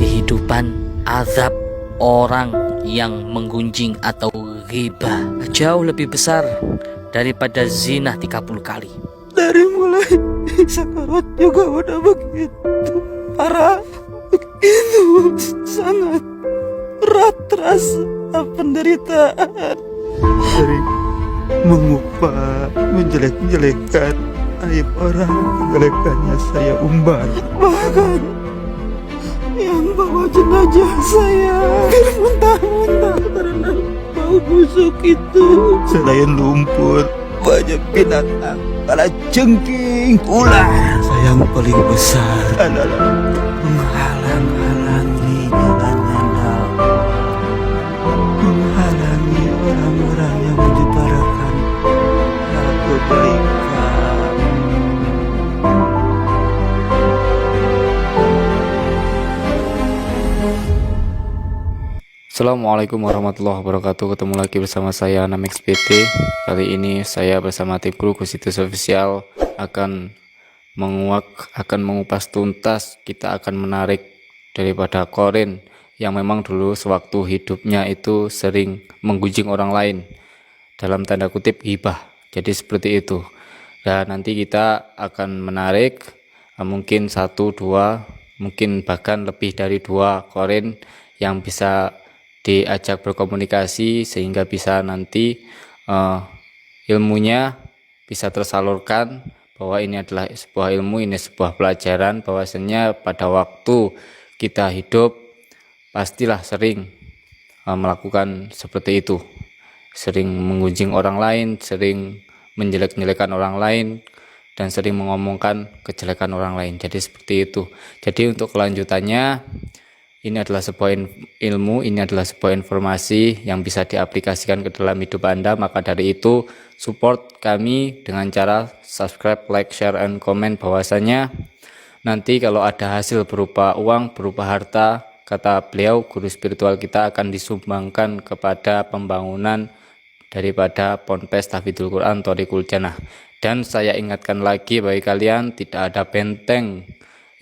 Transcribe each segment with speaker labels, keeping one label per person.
Speaker 1: kehidupan, azab orang yang menggunjing atau ghibah jauh lebih besar daripada zina 30 kali.
Speaker 2: Dari mulai sakarat juga udah begitu parah, begitu sangat berat rasa penderitaan. Sering mengupah, menjelek-jelekan aib orang, jelekannya saya umbar. Bahkan yang bawa jenazah saya bermuntah-muntah karena bau busuk itu. Selain lumpur, banyak binatang, kala jengking, ular. Yang paling besar adalah menghalang-halangi anak-anak, menghalangi orang-orang yang menyuarakan kebaikan.
Speaker 3: Assalamualaikum warahmatullahi wabarakatuh. Ketemu lagi bersama saya Namex PT. Kali ini saya bersama tim kru Kusitus Official akan mengupas tuntas. Kita akan menarik daripada Qorin yang memang dulu sewaktu hidupnya itu sering menggunjing orang lain, dalam tanda kutip ghibah. Jadi seperti itu. Dan nanti kita akan menarik mungkin 1, 2, mungkin bahkan lebih dari 2 Qorin yang bisa diajak berkomunikasi sehingga bisa nanti ilmunya bisa tersalurkan, bahwa ini adalah sebuah ilmu, ini sebuah pelajaran, bahwasanya pada waktu kita hidup pastilah sering melakukan seperti itu, sering menggunjing orang lain, sering menjelek-jelekan orang lain, dan sering mengomongkan kejelekan orang lain. Jadi seperti itu. Jadi untuk kelanjutannya, ini adalah sebuah ilmu, ini adalah sebuah informasi yang bisa diaplikasikan ke dalam hidup Anda. Maka dari itu, support kami dengan cara subscribe, like, share, and comment. Bahwasanya nanti kalau ada hasil berupa uang, berupa harta, kata beliau, guru spiritual kita akan disumbangkan kepada pembangunan daripada Ponpes Tahfidzul Quran Thoriqul Jannah. Dan saya ingatkan lagi bagi kalian, tidak ada benteng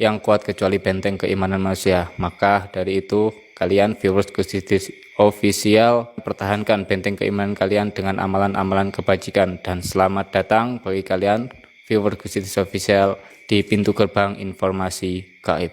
Speaker 3: yang kuat kecuali benteng keimanan manusia. Maka dari itu, kalian viewers Kusitus Official, pertahankan benteng keimanan kalian dengan amalan-amalan kebajikan. Dan selamat datang bagi kalian viewers Kusitus Official di pintu gerbang informasi gaib.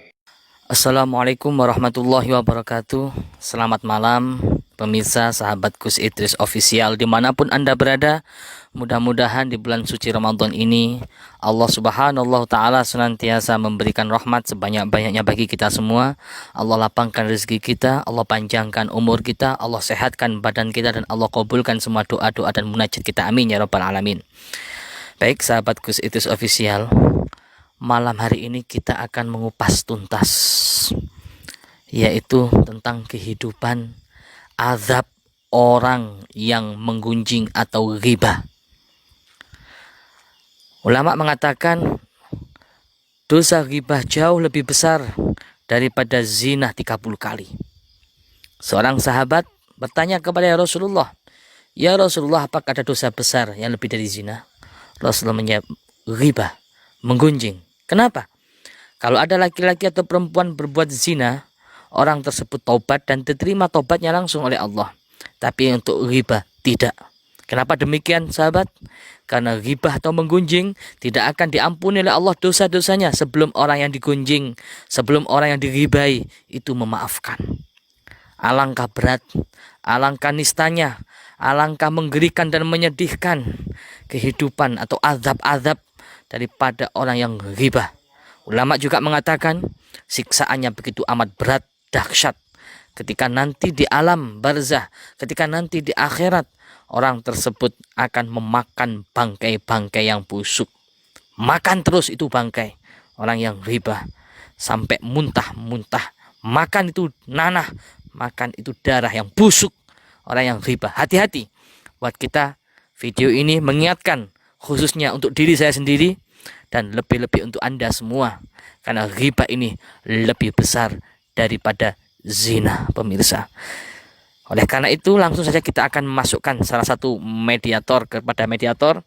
Speaker 1: Assalamualaikum warahmatullahi wabarakatuh. Selamat malam pemirsa sahabat Kusitus Official dimanapun Anda berada. Mudah-mudahan di bulan suci Ramadan ini Allah subhanahu wa ta'ala senantiasa memberikan rahmat sebanyak-banyaknya bagi kita semua. Allah lapangkan rezeki kita, Allah panjangkan umur kita, Allah sehatkan badan kita, dan Allah kabulkan semua doa-doa dan munajat kita. Amin ya rabbal alamin. Baik sahabat Kusitus Official, malam hari ini kita akan mengupas tuntas, yaitu tentang kehidupan, azab orang yang menggunjing atau ghibah. Ulama mengatakan dosa ghibah jauh lebih besar daripada zina 30 kali. Seorang sahabat bertanya kepada Rasulullah, "Ya Rasulullah, apakah ada dosa besar yang lebih dari zina?" Rasulullah menjawab, ghibah, menggunjing. Kenapa? Kalau ada laki-laki atau perempuan berbuat zina, orang tersebut taubat dan diterima taubatnya langsung oleh Allah. Tapi untuk ghibah tidak. Kenapa demikian sahabat? Karena ghibah atau menggunjing tidak akan diampuni oleh Allah dosa-dosanya sebelum orang yang digunjing, sebelum orang yang dighibahi itu memaafkan. Alangkah berat, alangkah nistanya, alangkah menggerikan dan menyedihkan kehidupan atau azab-azab daripada orang yang ghibah. Ulama juga mengatakan siksaannya begitu amat berat, dahsyat. Ketika nanti di alam barzah, ketika nanti di akhirat, orang tersebut akan memakan bangkai-bangkai yang busuk. Makan terus itu bangkai orang yang ghibah sampai muntah-muntah. Makan itu nanah, makan itu darah yang busuk orang yang ghibah. Hati-hati. Buat kita, video ini mengingatkan khususnya untuk diri saya sendiri dan lebih-lebih untuk Anda semua. Karena ghibah ini lebih besar daripada zina, pemirsa. Oleh karena itu, langsung saja kita akan memasukkan salah satu mediator kepada mediator,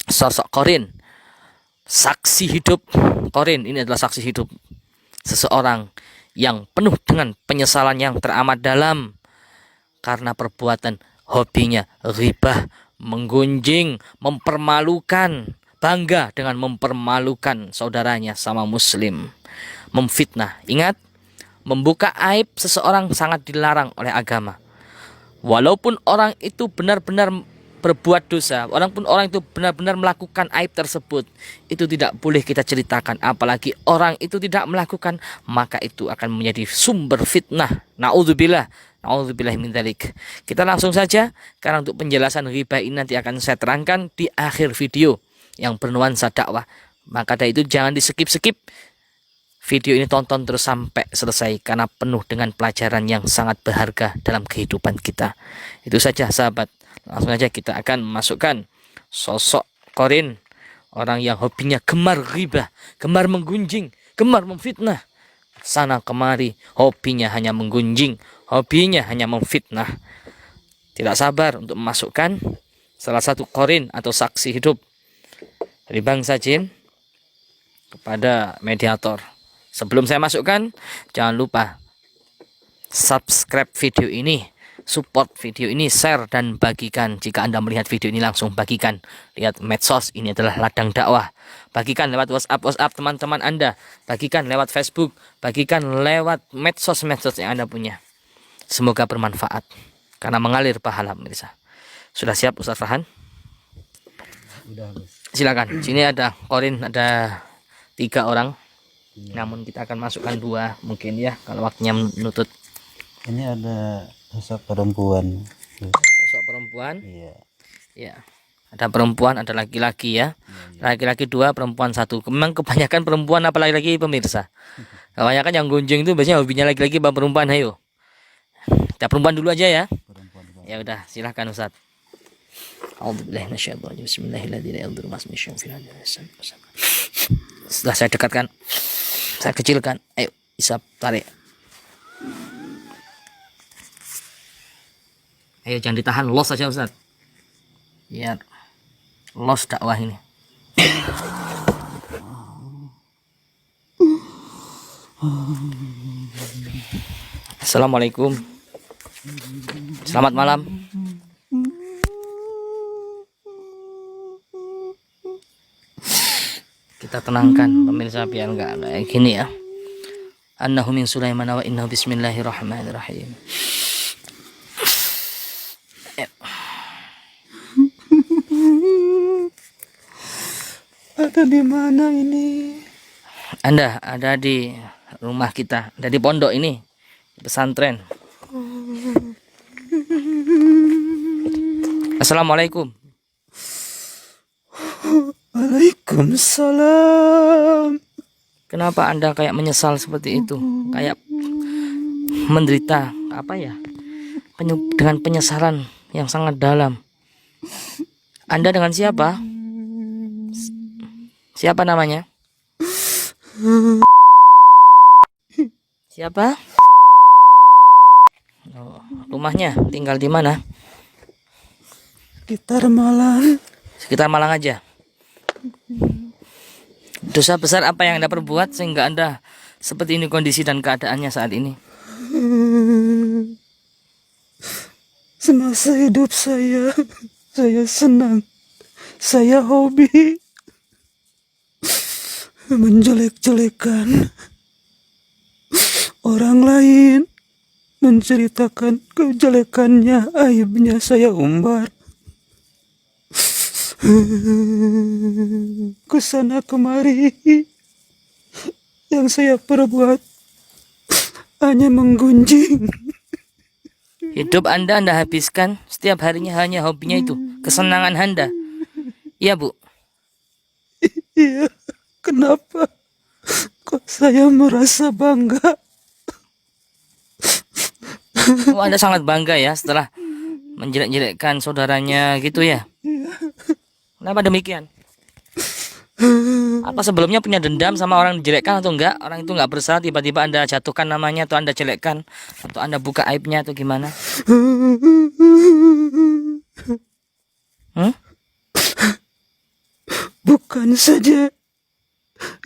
Speaker 1: sosok Qorin, saksi hidup. Qorin ini adalah saksi hidup seseorang yang penuh dengan penyesalan yang teramat dalam karena perbuatan hobinya ghibah, menggunjing, mempermalukan, bangga dengan mempermalukan saudaranya sama muslim, memfitnah. Ingat, membuka aib seseorang sangat dilarang oleh agama. Walaupun orang itu benar-benar berbuat dosa, walaupun orang itu benar-benar melakukan aib tersebut, itu tidak boleh kita ceritakan. Apalagi orang itu tidak melakukan, maka itu akan menjadi sumber fitnah. Na'udzubillah, na'udzubillah min dzalik. Kita langsung saja, karena untuk penjelasan ghibah ini nanti akan saya terangkan di akhir video yang bernuansa dakwah. Maka dari itu jangan di skip-skip. Video ini tonton terus sampai selesai karena penuh dengan pelajaran yang sangat berharga dalam kehidupan kita. Itu saja sahabat. Langsung saja kita akan masukkan sosok Qarin, orang yang hobinya gemar ghibah, gemar menggunjing, gemar memfitnah. Sana kemari, hobinya hanya menggunjing, hobinya hanya memfitnah. Tidak sabar untuk memasukkan salah satu Qarin atau saksi hidup dari bangsa jin kepada mediator. Sebelum saya masukkan, jangan lupa subscribe video ini, support video ini, share dan bagikan. Jika Anda melihat video ini langsung bagikan. Lihat medsos, ini adalah ladang dakwah. Bagikan lewat WhatsApp teman-teman Anda, bagikan lewat Facebook, bagikan lewat medsos-medsos yang Anda punya. Semoga bermanfaat karena mengalir pahala pemirsa. Sudah siap Ustaz Farhan? Silakan. Sini ada Qarin, ada 3 orang. Namun kita akan masukkan 2 mungkin ya, kalau waktunya menuntut.
Speaker 2: Ini ada sosok perempuan.
Speaker 1: Sosok perempuan.
Speaker 2: Iya.
Speaker 1: Ya. Ada perempuan, ada laki-laki ya. Laki-laki 2, perempuan 1. Memang kebanyakan perempuan apa laki-laki pemirsa. Kebanyakan yang gunjing itu biasanya hobinya laki-laki apa perempuan. Ayo. Kita perempuan dulu aja ya. Ya udah, silahkan Ustaz. A'udzubillahi minasyaitonir rajim. Bismillahirrahmanirrahim. Setelah saya dekatkan, saya kecilkan. Ayo, isap, tarik. Ayo jangan ditahan, los saja Ustaz. Biar los dakwah ini. Assalamualaikum. Selamat malam. Kita tenangkan pemirsa biar enggak kayak gini ya. Annahu min Sulaiman wa innahu bismillahirrahmanirrahim.
Speaker 2: Ada di mana ini?
Speaker 1: Anda ada di rumah kita, ada di pondok ini, di pesantren. Assalamualaikum.
Speaker 2: Waalaikumsalam.
Speaker 1: Kenapa Anda kayak menyesal seperti itu? Kayak menderita apa ya? Dengan penyesalan yang sangat dalam. Anda dengan siapa? Siapa namanya? Siapa? Oh, rumahnya tinggal di mana?
Speaker 2: Sekitar Malang.
Speaker 1: Sekitar Malang aja. Dosa besar apa yang Anda perbuat sehingga Anda seperti ini kondisi dan keadaannya saat ini?
Speaker 2: Semasa hidup saya senang, saya hobi menjelek-jelekan orang lain, menceritakan kejelekannya, aibnya saya umbar. Kesana kemari, yang saya perbuat hanya menggunjing.
Speaker 1: Hidup Anda habiskan setiap harinya hanya hobinya itu, kesenangan Anda. Iya Bu.
Speaker 2: Iya, kenapa kok saya merasa bangga?
Speaker 1: Oh, Anda sangat bangga ya setelah menjelek-jelekkan saudaranya gitu ya. Kenapa demikian? Apa sebelumnya punya dendam sama orang dijelekkan atau enggak? Orang itu enggak bersalah, tiba-tiba Anda jatuhkan namanya atau Anda jelekkan atau Anda buka aibnya atau gimana?
Speaker 2: Bukan saja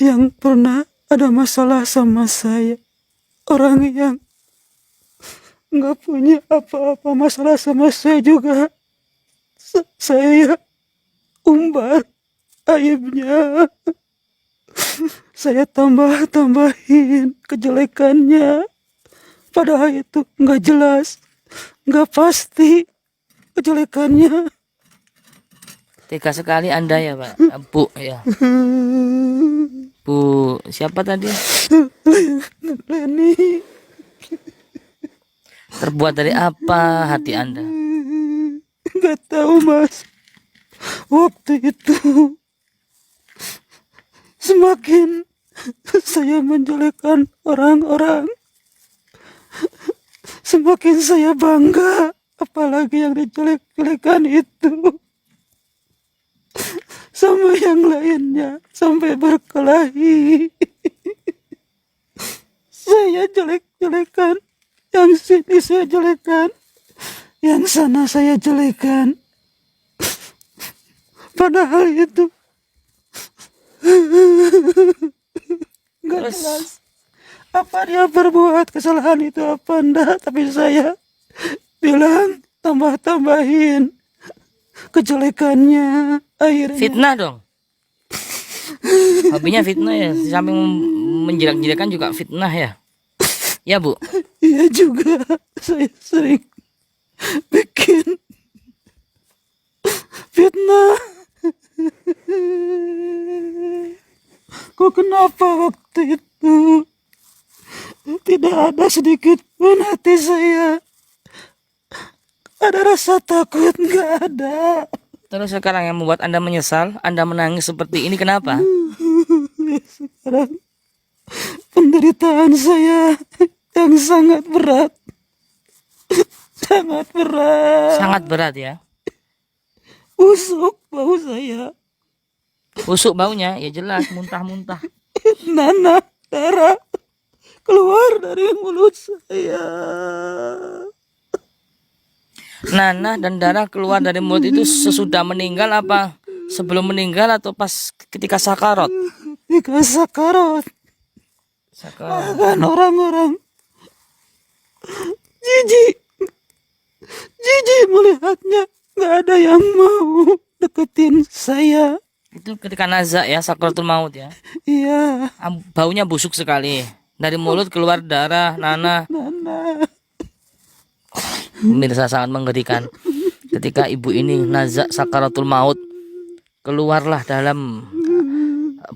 Speaker 2: yang pernah ada masalah sama saya, orang yang nggak punya apa-apa masalah sama saya juga. Saya umbar aibnya. Saya tambahin kejelekannya. Padahal itu nggak jelas, nggak pasti kejelekannya.
Speaker 1: Tega sekali Anda ya Pak. Bu ya. Bu siapa tadi?
Speaker 2: Leni,
Speaker 1: Terbuat dari apa hati Anda?
Speaker 2: nggak tahu Mas. Waktu itu semakin saya menjelekkan orang-orang, semakin saya bangga. Apalagi yang dijelek-jelekan itu sama yang lainnya sampai berkelahi. Saya jelek-jelekan, yang sini saya jelekan, yang sana saya jelekan. Padahal itu nggak
Speaker 1: Terus
Speaker 2: jelas apa dia berbuat kesalahan itu apa enggak, tapi saya bilang tambah-tambahin kejelekannya. Akhirnya
Speaker 1: fitnah dong. Hobinya fitnah ya. Di samping menjelek-jelekan juga fitnah ya. Ya Bu.
Speaker 2: iya juga saya sering bikin fitnah. Kok kenapa waktu itu tidak ada sedikit pun hati saya ada rasa takut? Nggak ada.
Speaker 1: Terus sekarang yang membuat Anda menyesal, Anda menangis seperti ini kenapa?
Speaker 2: Sekarang penderitaan saya yang sangat berat, sangat berat.
Speaker 1: Sangat berat ya.
Speaker 2: Busuk bau saya,
Speaker 1: Busuk baunya, ya jelas muntah-muntah.
Speaker 2: nanah darah keluar dari mulut saya.
Speaker 1: Nanah dan darah keluar dari mulut itu sesudah meninggal apa sebelum meninggal atau pas ketika sakarat?
Speaker 2: Ketika sakarat,
Speaker 1: Sakarat.
Speaker 2: bahkan orang-orang jijik, jijik melihatnya. Nggak ada yang mau deketin saya.
Speaker 1: Itu ketika nazak ya, sakaratul maut ya.
Speaker 2: Iya,
Speaker 1: Baunya busuk sekali. Dari mulut keluar darah, nanah.
Speaker 2: Nana.
Speaker 1: Pemirsa sangat mengerikan. Ketika ibu ini nazak sakaratul maut, keluarlah dalam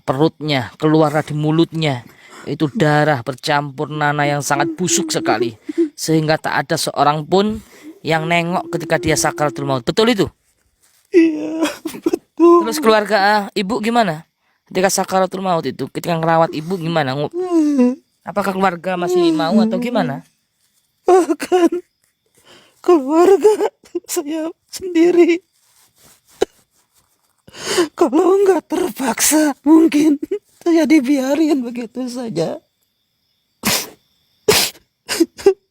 Speaker 1: perutnya, keluarlah di mulutnya. Itu darah bercampur nanah yang sangat busuk sekali. Sehingga tak ada seorang pun yang nengok ketika dia sakaratul maut. Betul itu?
Speaker 2: Iya, betul.
Speaker 1: Terus keluarga ibu gimana? Ketika sakaratul maut itu, ketika ngerawat ibu gimana? Apakah keluarga masih mau atau gimana?
Speaker 2: Bahkan keluarga saya sendiri, kalau nggak terpaksa mungkin saya dibiarin begitu saja.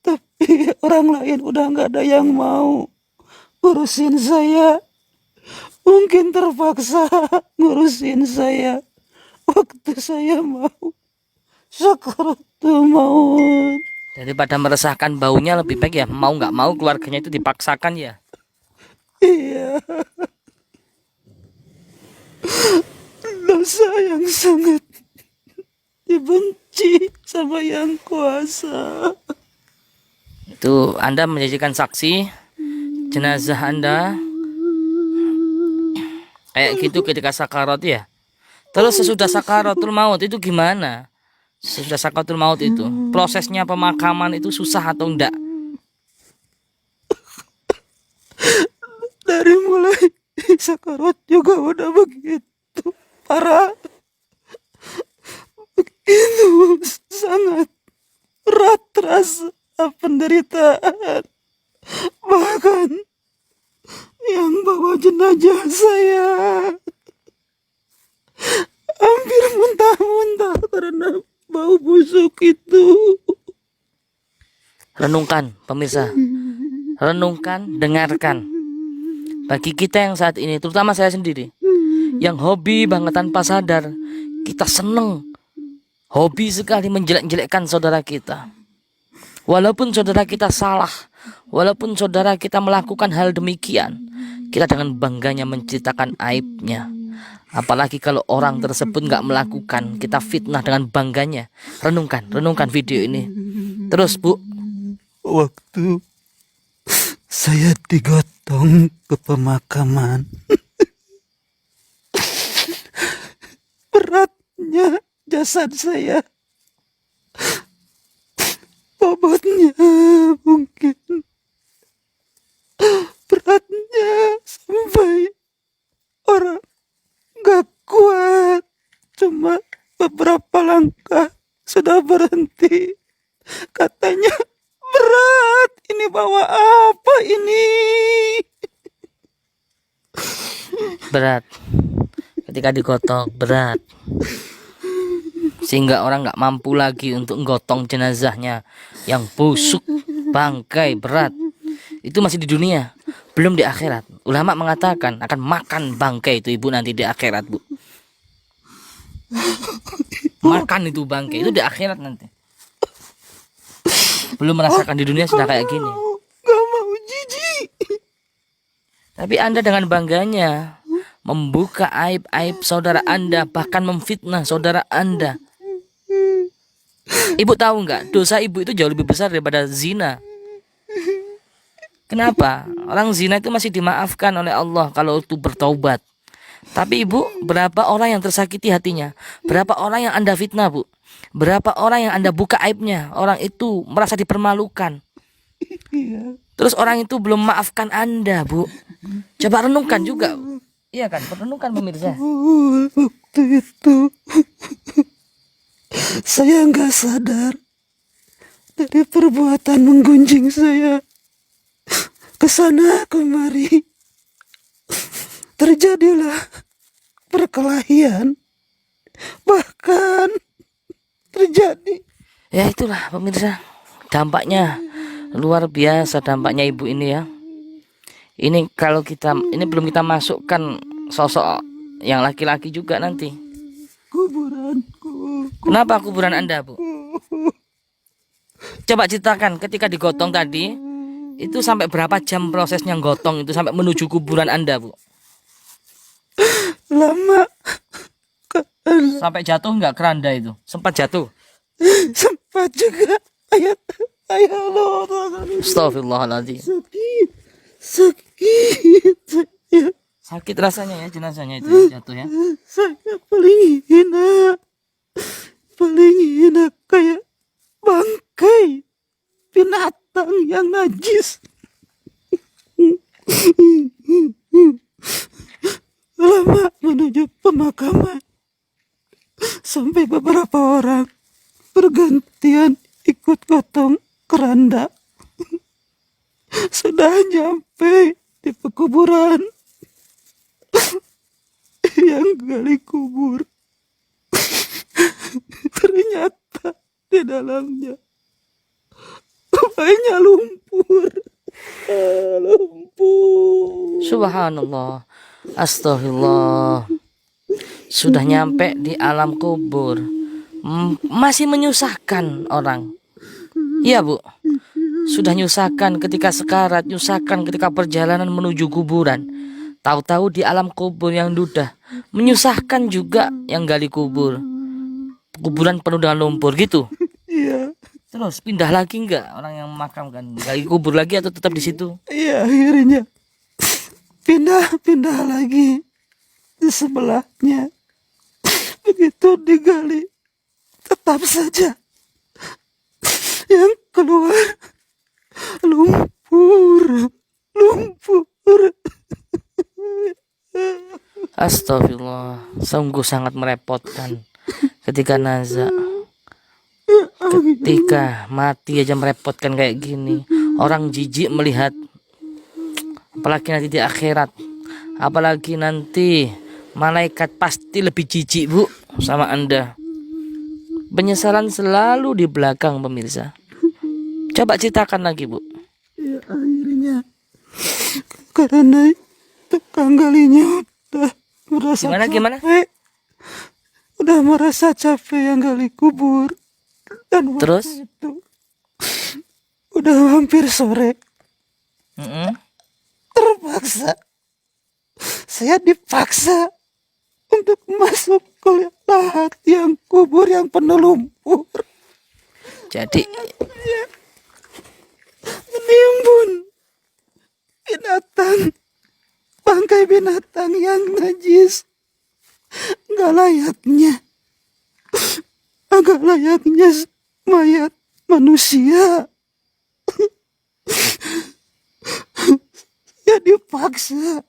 Speaker 2: Tapi orang lain udah nggak ada yang mau ngurusin saya. Mungkin terpaksa ngurusin saya waktu saya mau sakaratul maut.
Speaker 1: Daripada meresahkan baunya lebih baik ya mau nggak mau keluarganya itu dipaksakan ya.
Speaker 2: Iya, dosa yang sangat dibenci sama yang kuasa.
Speaker 1: Itu Anda menjadikan saksi jenazah Anda kayak gitu ketika sakarat ya. Terus sesudah sakaratul maut itu gimana? Sesudah sakaratul maut itu prosesnya pemakaman itu susah atau enggak?
Speaker 2: Dari mulai sakarat juga udah begitu parah, begitu sangat berat rasa penderitaan. Bahkan yang bawa jenazah saya hampir muntah-muntah karena bau busuk itu.
Speaker 1: Renungkan pemirsa, renungkan, dengarkan. Bagi kita yang saat ini, terutama saya sendiri, yang hobi banget tanpa sadar, kita seneng, hobi sekali menjelek-jelekkan saudara kita. Walaupun saudara kita salah, walaupun saudara kita melakukan hal demikian, kita dengan bangganya menceritakan aibnya. Apalagi kalau orang tersebut nggak melakukan, kita fitnah dengan bangganya. Renungkan video ini. Terus Bu,
Speaker 2: Waktu saya digotong ke pemakaman, beratnya jasad saya, bobotnya mungkin beratnya sampai orang gak kuat, cuma beberapa langkah sudah berhenti. Katanya berat, ini bawa apa ini?
Speaker 1: berat. Ketika digotong berat. Sehingga orang nggak mampu lagi untuk menggotong jenazahnya yang busuk, bangkai, berat. Itu masih di dunia, belum di akhirat. Ulama mengatakan akan makan bangkai itu ibu nanti di akhirat, Bu. Makan itu bangkai itu di akhirat nanti. Belum merasakan di dunia sudah kayak gini.
Speaker 2: Gak mau, jijik.
Speaker 1: Tapi Anda dengan bangganya membuka aib-aib saudara Anda, bahkan memfitnah saudara Anda. Ibu tahu nggak, dosa ibu itu jauh lebih besar daripada zina. Kenapa? Orang zina itu masih dimaafkan oleh Allah kalau itu bertaubat. Tapi ibu, berapa orang yang tersakiti hatinya? Berapa orang yang Anda fitnah, Bu? Berapa orang yang Anda buka aibnya? Orang itu merasa dipermalukan. Terus orang itu belum maafkan Anda, Bu. Coba renungkan juga. Iya kan, renungkan pemirsa.
Speaker 2: Waktu itu saya nggak sadar dari perbuatan menggunjing saya kesana kemari. Terjadilah perkelahian, bahkan terjadi.
Speaker 1: Ya itulah pemirsa, dampaknya luar biasa dampaknya ibu ini ya. Ini kalau kita, ini belum kita masukkan sosok yang laki-laki juga nanti.
Speaker 2: Kuburanku.
Speaker 1: Kenapa kuburan Anda, Bu? Coba ceritakan ketika digotong tadi, itu sampai berapa jam prosesnya gotong itu sampai menuju kuburan Anda, Bu?
Speaker 2: Lama.
Speaker 1: Sampai jatuh nggak keranda itu? Sempat jatuh?
Speaker 2: Sempat juga. Ayat Allah.
Speaker 1: Astagfirullahaladzim.
Speaker 2: Sakit. Saya,
Speaker 1: Sakit rasanya ya jenazahnya itu ya, jatuh ya.
Speaker 2: saya paling hina kayak bangkai binatang yang najis. Lama menuju pemakaman, sampai beberapa orang bergantian ikut gotong keranda. Sudah nyampe di pekuburan, yang gali kubur ternyata di dalamnya banyak lumpur.
Speaker 1: Subhanallah. Astagfirullah. Sudah nyampe di alam kubur, masih menyusahkan orang. Iya, Bu. Sudah nyusahkan ketika sekarat, nyusahkan ketika perjalanan menuju kuburan. Tahu-tahu di alam kubur yang dudah, menyusahkan juga yang gali kubur. Kuburan penuh dengan lumpur gitu.
Speaker 2: Iya,
Speaker 1: Terus pindah lagi enggak orang yang memakamkan? Gali kubur lagi atau tetap di situ?
Speaker 2: iya, akhirnya pindah lagi di sebelahnya. Begitu digali, tetap saja yang keluar lumpur.
Speaker 1: Astagfirullah, sungguh sangat merepotkan ketika nazak. Ketika mati aja merepotkan kayak gini. Orang jijik melihat, apalagi nanti di akhirat. Apalagi nanti malaikat pasti lebih jijik, Bu, sama Anda. Penyesalan selalu di belakang, pemirsa. Coba ceritakan lagi, Bu.
Speaker 2: Ya, akhirnya karena tukang galinya udah merasa
Speaker 1: Gimana?
Speaker 2: capek. Udah merasa capek yang gali kubur. Dan waktu
Speaker 1: Terus?
Speaker 2: itu udah hampir sore.
Speaker 1: Mm-mm.
Speaker 2: Terpaksa. Saya dipaksa untuk masuk ke lahat yang kubur yang penuh lumpur.
Speaker 1: Jadi
Speaker 2: Menimbun binatang, bangkai binatang yang najis. Gak layaknya mayat manusia. Ya dipaksa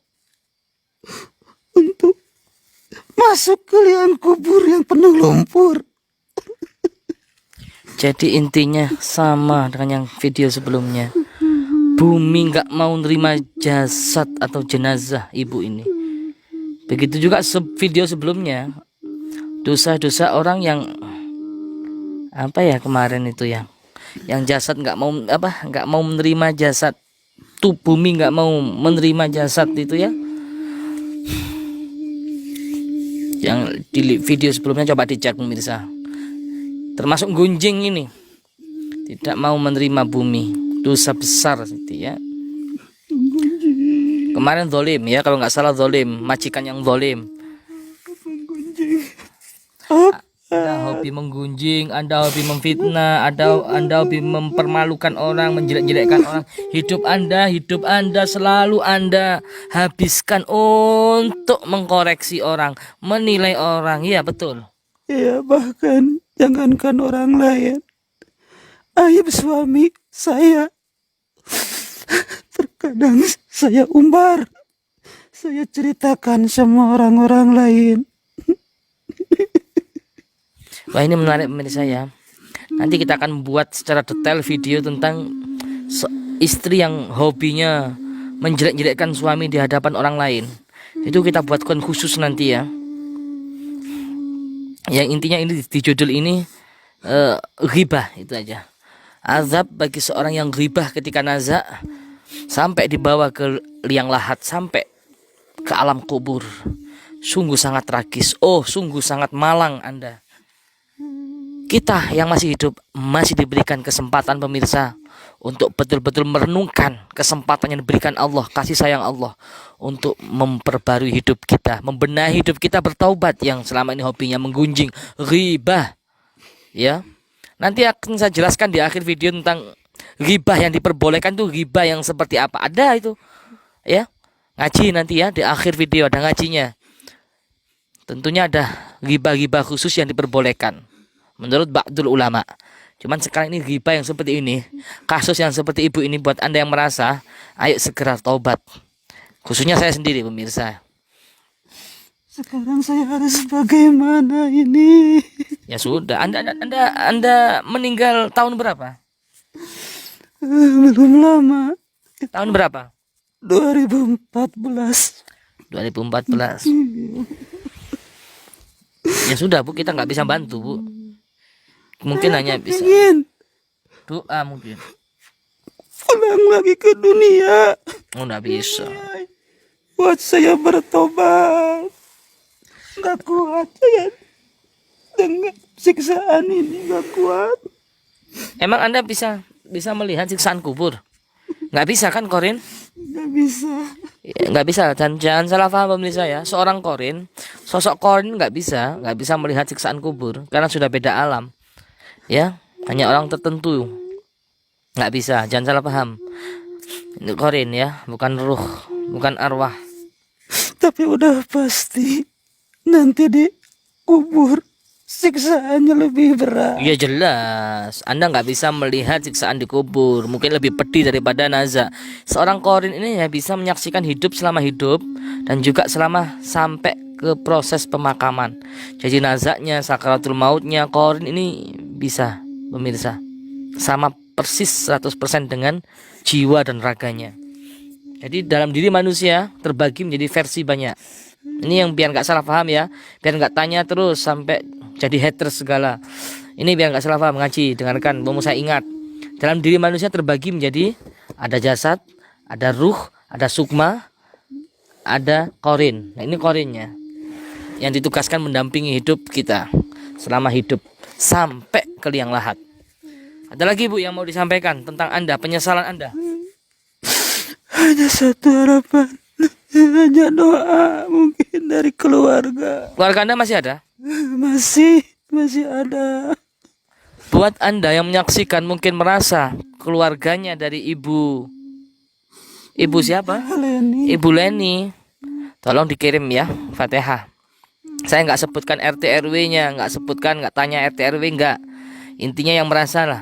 Speaker 2: untuk masuk ke liang kubur yang penuh lumpur.
Speaker 1: Jadi intinya sama dengan yang video sebelumnya. Bumi nggak mau nerima jasad atau jenazah ibu ini. Begitu juga video sebelumnya. Dosa-dosa orang yang apa ya kemarin itu ya, yang jasad nggak mau menerima jasad. Tuh bumi nggak mau menerima jasad itu ya. Yang di video sebelumnya coba dicek pemirsa. Termasuk gunjing ini tidak mau menerima bumi, dosa besar itu ya. Kemarin zolim ya, kalau nggak salah zolim, majikan yang zolim. Anda hobi menggunjing, Anda hobi memfitnah, Anda hobi mempermalukan orang, menjelek-jelekkan orang. Hidup Anda selalu Anda habiskan untuk mengkoreksi orang, menilai orang. Iya betul.
Speaker 2: Ya bahkan jangankan orang lain, ayah suami saya terkadang saya umbar, saya ceritakan sama orang-orang lain.
Speaker 1: Wah ini menarik pemirsa ya. Nanti kita akan buat secara detail video tentang istri yang hobinya menjelek-jelekkan suami di hadapan orang lain. Itu kita buatkan khusus nanti ya. Yang intinya ini di judul ini ghibah itu aja. Azab bagi seorang yang ghibah ketika nazak sampai dibawa ke liang lahat, sampai ke alam kubur. Sungguh sangat tragis. Oh, sungguh sangat malang Anda. Kita yang masih hidup masih diberikan kesempatan pemirsa untuk betul-betul merenungkan kesempatan yang diberikan Allah, kasih sayang Allah untuk memperbarui hidup kita, membenahi hidup kita, bertaubat yang selama ini hobinya menggunjing, ghibah. Ya. Nanti akan saya jelaskan di akhir video tentang ghibah yang diperbolehkan tuh ghibah yang seperti apa. Ada itu. Ya. Ngaji nanti ya di akhir video ada ngajinya. Tentunya ada ghibah-ghibah khusus yang diperbolehkan menurut ba'dul ulama. Cuman sekarang ini ghibah yang seperti ini, kasus yang seperti ibu ini, buat Anda yang merasa, ayo segera taubat. Khususnya saya sendiri pemirsa.
Speaker 2: Sekarang saya harus bagaimana ini?
Speaker 1: Ya sudah, Anda meninggal tahun berapa?
Speaker 2: Belum lama.
Speaker 1: Tahun berapa?
Speaker 2: 2014.
Speaker 1: 2014. Ya sudah Bu, kita nggak bisa bantu Bu. Mungkin hanya bisa
Speaker 2: Ingin
Speaker 1: doa mungkin.
Speaker 2: pulang lagi ke dunia.
Speaker 1: Oh nggak bisa.
Speaker 2: Buat saya bertobat. Gak kuat saya dengan siksaan ini, gak kuat.
Speaker 1: Emang Anda bisa melihat siksaan kubur? Nggak bisa kan Korin?
Speaker 2: Gak bisa.
Speaker 1: Ya, nggak bisa, dan jangan salah paham pemirsa ya. Seorang Korin, sosok Korin nggak bisa melihat siksaan kubur karena sudah beda alam. Ya, hanya orang tertentu nggak bisa. Jangan salah paham. Ini Korin ya, bukan ruh, bukan arwah.
Speaker 2: Tapi udah pasti nanti di kubur siksaannya lebih berat.
Speaker 1: Ya jelas, Anda nggak bisa melihat siksaan di kubur. Mungkin lebih pedih daripada nazak. Seorang Korin ini ya bisa menyaksikan hidup selama hidup dan juga selama sampai ke proses pemakaman. Jadi nazaknya, sakaratul mautnya, Korin ini bisa pemirsa sama persis 100% dengan jiwa dan raganya. Jadi dalam diri manusia terbagi menjadi versi banyak. Ini yang biar nggak salah paham ya, biar nggak tanya terus sampai jadi haters segala. Ini biar nggak salah paham, ngaji, dengarkan, mau saya ingat. Dalam diri manusia terbagi menjadi ada jasad, ada ruh, ada sukma, ada korin. Nah ini korinnya yang ditugaskan mendampingi hidup kita selama hidup sampai ke liang lahat. Ada lagi Bu yang mau disampaikan tentang Anda, penyesalan Anda?
Speaker 2: Hanya satu harapan, hanya doa mungkin dari keluarga.
Speaker 1: Keluarga Anda masih ada?
Speaker 2: Masih ada.
Speaker 1: Buat Anda yang menyaksikan mungkin merasa keluarganya dari Ibu siapa?
Speaker 2: Leni.
Speaker 1: Ibu Leni. Tolong dikirim ya Fatihah. Saya nggak sebutkan RT RW-nya, nggak tanya RT RW, nggak. Intinya yang merasa lah,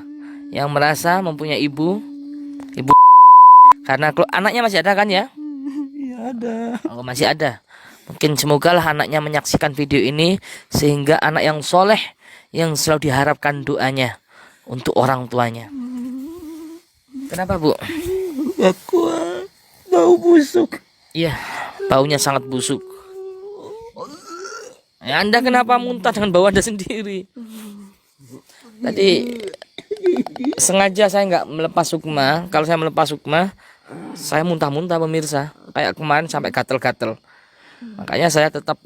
Speaker 1: yang merasa mempunyai ibu karena anaknya masih ada kan ya?
Speaker 2: Ya ada.
Speaker 1: Oh, masih ada. Mungkin semoga lah anaknya menyaksikan video ini sehingga anak yang soleh yang selalu diharapkan doanya untuk orang tuanya. Kenapa Bu?
Speaker 2: Gak kuat. Bau busuk.
Speaker 1: Iya, baunya sangat busuk. Ya, Anda kenapa muntah dengan bau Anda sendiri? Tadi sengaja saya nggak melepas sukma. Kalau saya melepas sukma, saya muntah-muntah pemirsa. Kayak kemarin sampai gatel-gatel. Makanya saya tetap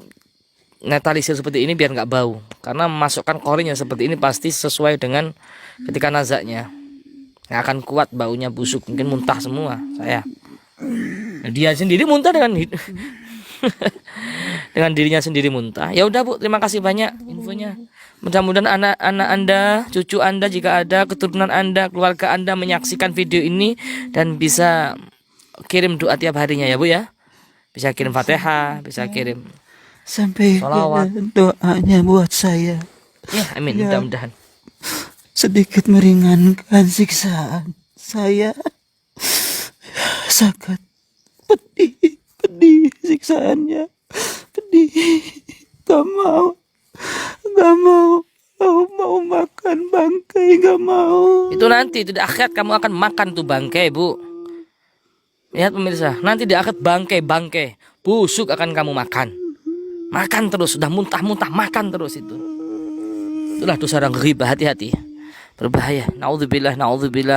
Speaker 1: netralisir seperti ini biar nggak bau. Karena memasukkan korin yang seperti ini pasti sesuai dengan ketika nazaknya. Nggak akan kuat baunya busuk, mungkin muntah semua saya. Dia sendiri muntah dengan dengan dirinya sendiri muntah. Ya udah Bu, terima kasih banyak infonya. Mudah-mudahan anak-anak Anda, cucu Anda jika ada, keturunan Anda, keluarga Anda menyaksikan video ini dan bisa kirim doa tiap harinya ya Bu ya. Bisa kirim Fatihah, bisa kirim
Speaker 2: Sampai
Speaker 1: sholawat.
Speaker 2: doanya buat saya.
Speaker 1: Ya, amin.
Speaker 2: Ya.
Speaker 1: Mudah-mudahan.
Speaker 2: Sedikit meringankan siksaan saya. Sangat pedih siksaannya. Pedih. Gak mau mau makan bangkai, gak mau.
Speaker 1: Itu nanti di akhirat kamu akan makan tuh bangkai Bu. Lihat pemirsa, nanti di akhirat bangkai busuk akan kamu makan. Makan terus, sudah muntah-muntah makan terus itu. Itulah dosa orang ghibah, hati-hati. Berbahaya. Naudzubillah.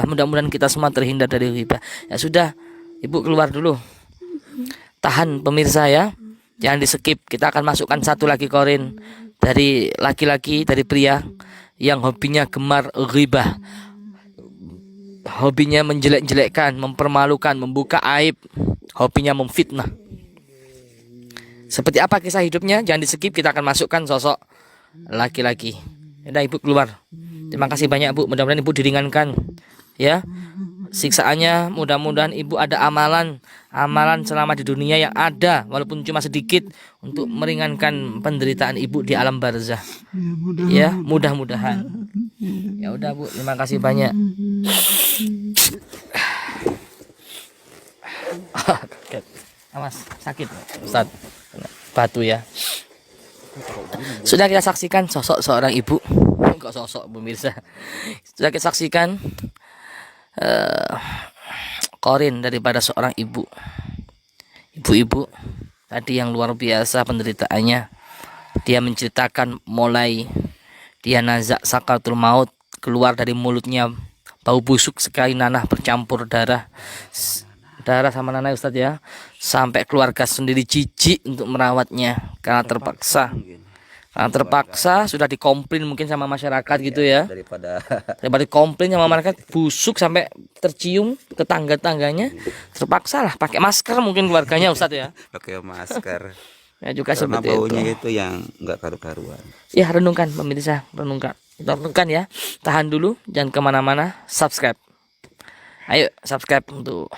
Speaker 1: Mudah-mudahan kita semua terhindar dari ghibah. Ya sudah, Ibu keluar dulu. Tahan pemirsa ya. Jangan di-skip. Kita akan masukkan satu lagi korin dari laki-laki, dari pria yang hobinya gemar ghibah. Hobinya menjelek-jelekkan, mempermalukan, membuka aib. Hobinya memfitnah. Seperti apa kisah hidupnya? Jangan di-skip, kita akan masukkan sosok laki-laki. Udah Ibu keluar. Terima kasih banyak Bu, mudah-mudahan Ibu diringankan ya siksaannya. Mudah-mudahan Ibu ada amalan selama di dunia yang ada walaupun cuma sedikit untuk meringankan penderitaan Ibu di alam barzah. Ya, mudah-mudahan. Ya udah Bu, terima kasih banyak. Awas, sakit Ustaz. Batu ya. Sudah kita saksikan sosok seorang ibu. Kok sosok pemirsa. Sudah kita saksikan korin daripada seorang ibu. Ibu-ibu tadi yang luar biasa penderitaannya. Dia menceritakan mulai dia nazak sakaratul maut, keluar dari mulutnya bau busuk sekali, nanah bercampur darah sama nanah Ustadz ya, sampai keluarga sendiri jijik untuk merawatnya karena terpaksa sudah dikomplain mungkin sama masyarakat gitu ya, daripada komplain sama masyarakat busuk sampai tercium ke tangga-tangganya, terpaksa lah pakai masker mungkin keluarganya Ustadz ya,
Speaker 4: pakai masker
Speaker 1: ya juga
Speaker 4: karena
Speaker 1: seperti
Speaker 4: baunya
Speaker 1: itu
Speaker 4: yang nggak karu-karuan.
Speaker 1: Ya renungkan pemirsa, renungkan ya, tahan dulu, jangan kemana-mana, subscribe, ayo subscribe untuk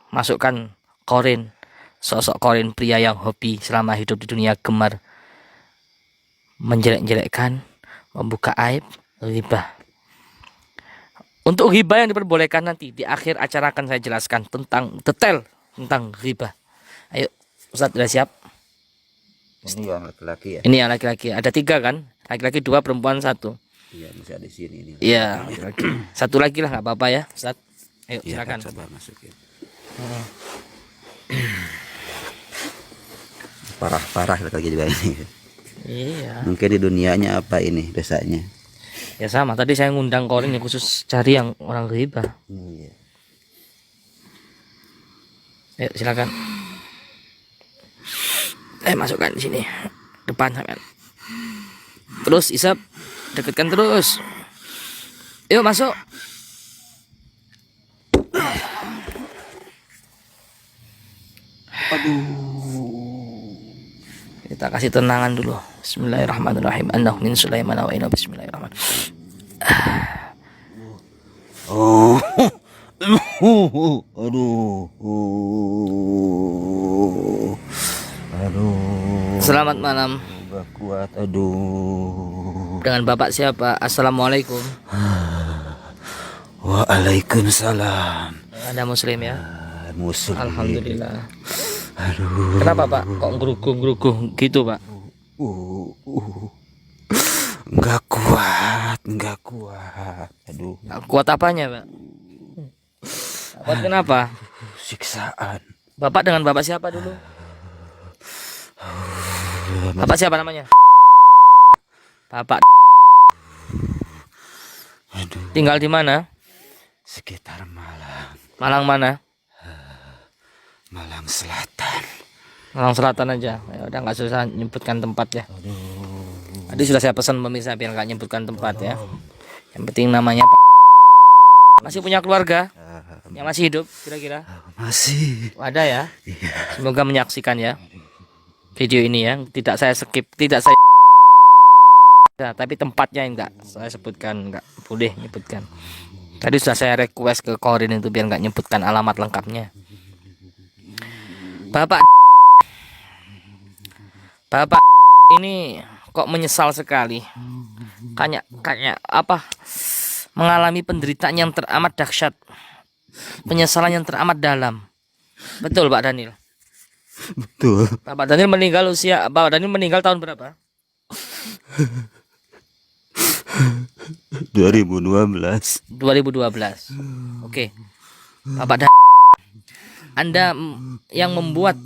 Speaker 1: masukkan korin, sosok korin pria yang hobi selama hidup di dunia gemar menjelek-jelekkan, membuka aib, ghibah. Untuk ghibah yang diperbolehkan nanti di akhir acara akan saya jelaskan tentang detail tentang ghibah. Ayo Ustaz, sudah siap?
Speaker 4: Ini yang laki-laki ya?
Speaker 1: Ini yang laki-laki, ada 3 kan? Laki-laki 2, perempuan 1.
Speaker 4: Iya, masih ada di sini ini.
Speaker 1: Iya, laki-laki. Satu lagi lah, nggak apa-apa ya Ustaz. Ayo
Speaker 4: Ya,
Speaker 1: silakan.
Speaker 4: coba masukin. Parah lagi juga ini.
Speaker 1: Iya.
Speaker 4: Mungkin di dunianya apa ini dosanya?
Speaker 1: Ya sama, tadi saya ngundang korin yang khusus cari yang orang ghibah.
Speaker 4: Iya.
Speaker 1: Ayo silakan. Masukkan di sini. Depan sampean. Terus isap, dekatkan terus. Yuk masuk. Kita kasih tenangan dulu. Bismillahirrahmanirrahim. Annahu min Sulaiman wa inna bismillahirrahmanirrahim.
Speaker 2: Oh, aduh, aduh,
Speaker 1: Selamat malam.
Speaker 2: gak kuat, aduh.
Speaker 1: Dengan Bapak siapa? Assalamualaikum.
Speaker 2: Waalaikumsalam.
Speaker 1: Anda muslim ya?
Speaker 2: Muslim.
Speaker 1: Alhamdulillah.
Speaker 2: Aduh.
Speaker 1: Kenapa Pak? Kok ngeruguh-ngeruguh gitu Pak?
Speaker 2: Nggak kuat, nggak kuat. Aduh,
Speaker 1: Kuat apanya Pak? Kuat kenapa?
Speaker 2: siksaan.
Speaker 1: Bapak dengan Bapak siapa dulu? Bapak siapa namanya? Bapak
Speaker 2: Aduh,
Speaker 1: tinggal di mana?
Speaker 2: sekitar Malang,
Speaker 1: Malang mana?
Speaker 2: Malang Selatan.
Speaker 1: Malang Selatan aja. Ya udah nggak susah nyebutkan tempat ya. Tadi sudah saya pesan pemirsa biar nggak nyebutkan tempat ya. Yang penting namanya Pak. Masih punya keluarga yang masih hidup kira-kira?
Speaker 2: Masih.
Speaker 1: Ada ya. Semoga menyaksikan ya video ini ya. Tidak saya skip, tidak saya. Nah, tapi tempatnya enggak saya sebutkan, enggak boleh nyebutkan. Tadi sudah saya request ke Korin itu biar nggak nyebutkan alamat lengkapnya. Bapak ini kok menyesal sekali. Kayak apa? Mengalami penderitaan yang teramat dahsyat. Penyesalan yang teramat dalam. Betul Pak Daniel?
Speaker 2: Betul.
Speaker 1: Bapak Daniel meninggal tahun berapa?
Speaker 2: 2012.
Speaker 1: 2012. Oke. Bapak Anda yang membuat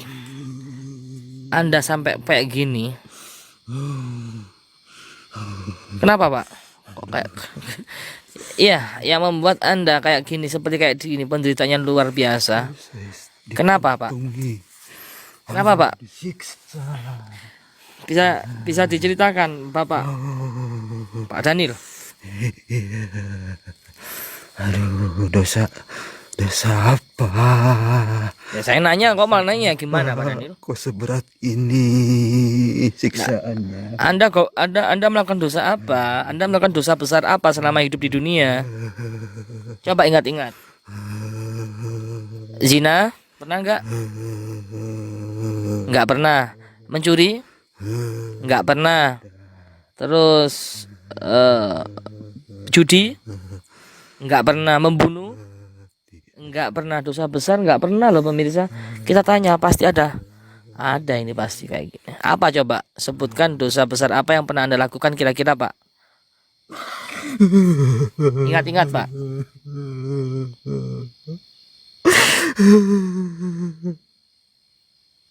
Speaker 1: Anda sampai kayak gini. Kenapa Pak? Kok kayak iya, yang membuat Anda kayak gini, seperti kayak gini, penderitaannya luar biasa. Kenapa Pak? Kenapa Pak?
Speaker 2: Disiksa.
Speaker 1: Bisa diceritakan Bapak? Pak Daniel.
Speaker 2: Aduh, dosa apa?
Speaker 1: Ya saya nanya, kok malah nanya gimana Pak Daniel?
Speaker 2: Kok seberat ini siksaannya?
Speaker 1: Anda melakukan dosa apa? Anda melakukan dosa besar apa selama hidup di dunia? Coba ingat-ingat. Zina pernah enggak? Enggak pernah. Mencuri? Enggak pernah. Terus judi? Enggak pernah. Membunuh? Enggak pernah. Dosa besar enggak pernah loh pemirsa. Kita tanya pasti ada. Ada ini pasti kayak gini. Apa coba? Sebutkan dosa besar apa yang pernah Anda lakukan kira-kira Pak? Ingat-ingat Pak.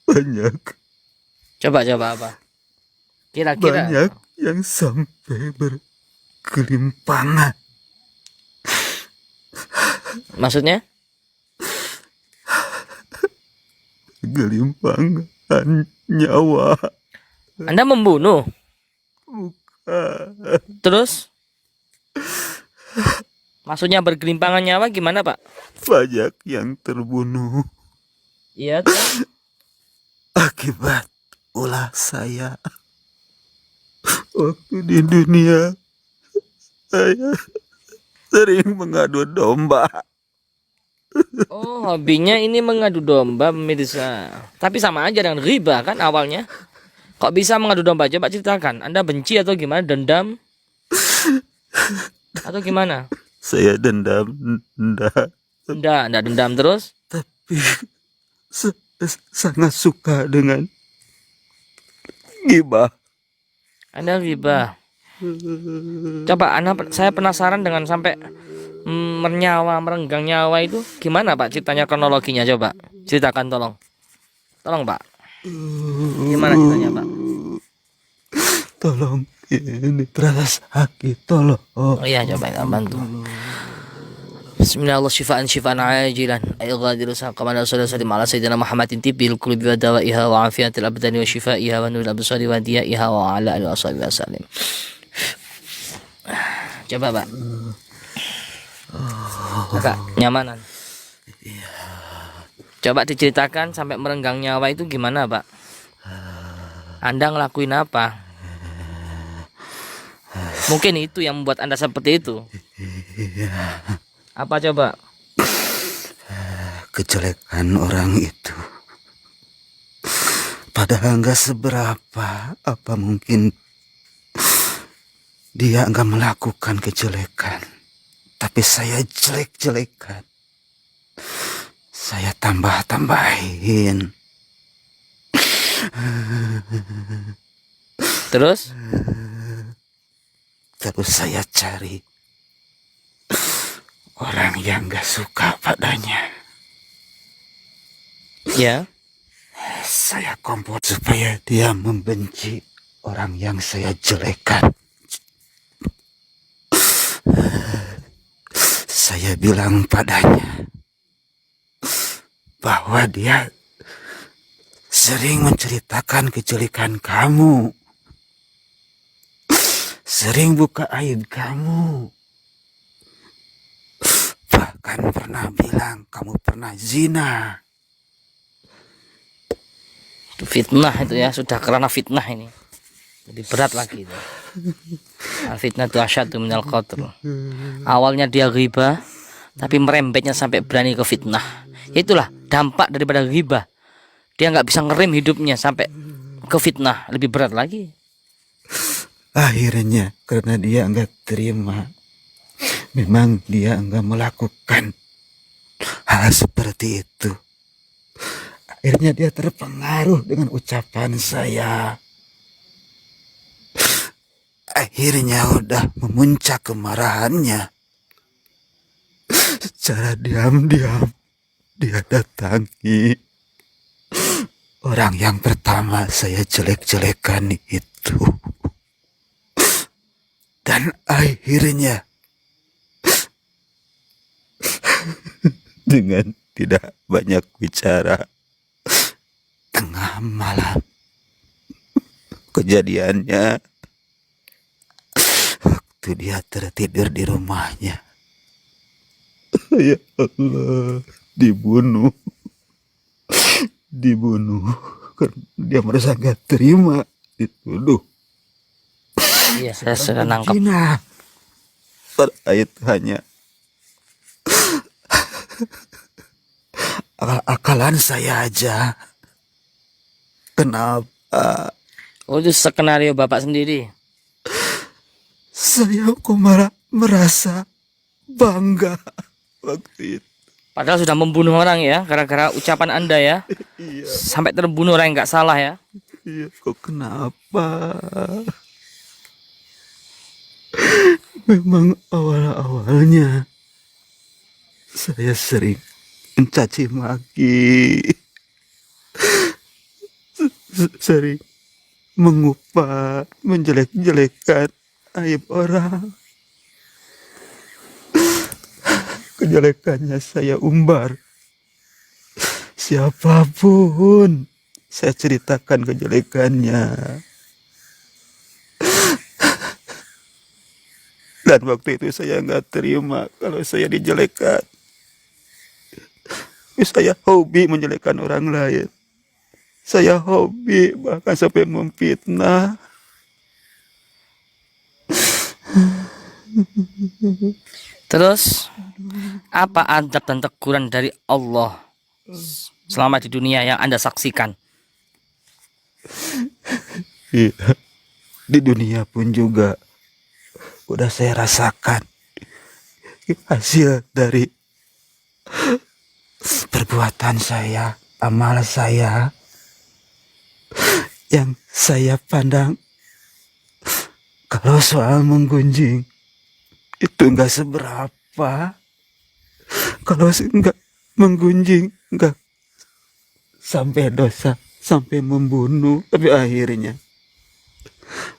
Speaker 2: Banyak
Speaker 1: Coba apa? Kira-kira.
Speaker 2: banyak yang sampai berkelimpangan.
Speaker 1: Maksudnya?
Speaker 2: Gelimpangan nyawa.
Speaker 1: Anda membunuh? Terus? Maksudnya bergelimpangan nyawa gimana Pak?
Speaker 2: Banyak yang terbunuh
Speaker 1: Iya.
Speaker 2: akibat ulah saya. Waktu di dunia saya sering mengadu domba.
Speaker 1: Oh, hobinya ini mengadu domba pemirsa. Tapi sama aja dengan riba kan awalnya. Kok bisa mengadu domba? Coba ceritakan. Anda benci atau gimana? Dendam? Atau gimana?
Speaker 2: Saya dendam,
Speaker 1: Enggak dendam terus.
Speaker 2: tapi sangat suka dengan gibah.
Speaker 1: Anda riba. Coba saya penasaran dengan sampai merenggang nyawa itu gimana Pak ceritanya, kronologinya coba ceritakan tolong Pak, gimana ceritanya Pak?
Speaker 2: Tolong, ini terasa sakit, tolong.
Speaker 1: Oh iya, coba kita bantu. Bismillahirrahmanirrahim. Syifaan ajilan ayyghadiru saqaman sallallahu ala sayyidina Muhammadin tibil qulubi wa dawaiha wa afiyatil abdani wa shifaiha wa nuril absari wa diyaiha wa ala alihi wasallam. Coba Pak. agak nyamanan. Coba diceritakan sampai merenggang nyawa itu gimana, Pak? Anda ngelakuin apa? Mungkin itu yang membuat Anda seperti itu. Apa coba?
Speaker 2: Kejelekan orang itu padahal nggak seberapa. Apa mungkin dia nggak melakukan kejelekan, tapi saya jelek-jelekan, saya tambah-tambahin.
Speaker 1: Terus?
Speaker 2: Terus saya cari orang yang gak suka padanya.
Speaker 1: Ya.
Speaker 2: Saya kompor supaya dia membenci orang yang saya jelekan. Saya bilang padanya bahwa dia sering menceritakan kejelekan kamu, sering buka aib kamu, bahkan pernah bilang kamu pernah zina.
Speaker 1: Itu fitnah itu ya, sudah karena fitnah ini. Jadi berat lagi itu. Al-fitnah itu asyaddu minal qatl. Awalnya dia ghibah, tapi merembetnya sampai berani ke fitnah. Itulah dampak daripada ghibah. Dia nggak bisa ngerem hidupnya sampai ke fitnah, lebih berat lagi.
Speaker 2: Akhirnya karena dia enggak terima, memang dia enggak melakukan hal seperti itu. Akhirnya dia terpengaruh dengan ucapan saya. Akhirnya udah memuncak kemarahannya. Secara diam-diam dia datangi orang yang pertama saya jelek-jelekan itu. Dan akhirnya dengan tidak banyak bicara, tengah malam kejadiannya waktu dia tertidur di rumahnya. Ya Allah, dibunuh karena dia merasa gak terima dituduh.
Speaker 1: Iya, saya sudah nangkep.
Speaker 2: Zina. Pada itu hanya akal-akalan saya aja. Kenapa
Speaker 1: Oh, itu skenario Bapak sendiri.
Speaker 2: saya kok malah merasa bangga waktu itu?
Speaker 1: Padahal sudah membunuh orang ya, gara-gara ucapan Anda ya.
Speaker 2: Iya,
Speaker 1: Sampai terbunuh orang yang nggak salah ya.
Speaker 2: iya, kok kenapa? Memang awal-awalnya saya sering mencaci maki, sering mengupah, menjelek-jelekan aib orang. Kejelekannya saya umbar. Siapapun saya ceritakan kejelekannya. Dan waktu itu saya nggak terima kalau saya dijelekan. Saya hobi menjelekkan orang lain. Saya hobi bahkan sampai memfitnah.
Speaker 1: Terus apa adab dan teguran dari Allah selama di dunia yang Anda saksikan?
Speaker 2: Iya. Di dunia pun juga udah saya rasakan hasil dari perbuatan saya, amal saya yang saya pandang kalau soal menggunjing itu enggak seberapa. Kalau enggak menggunjing enggak sampai dosa, sampai membunuh, tapi akhirnya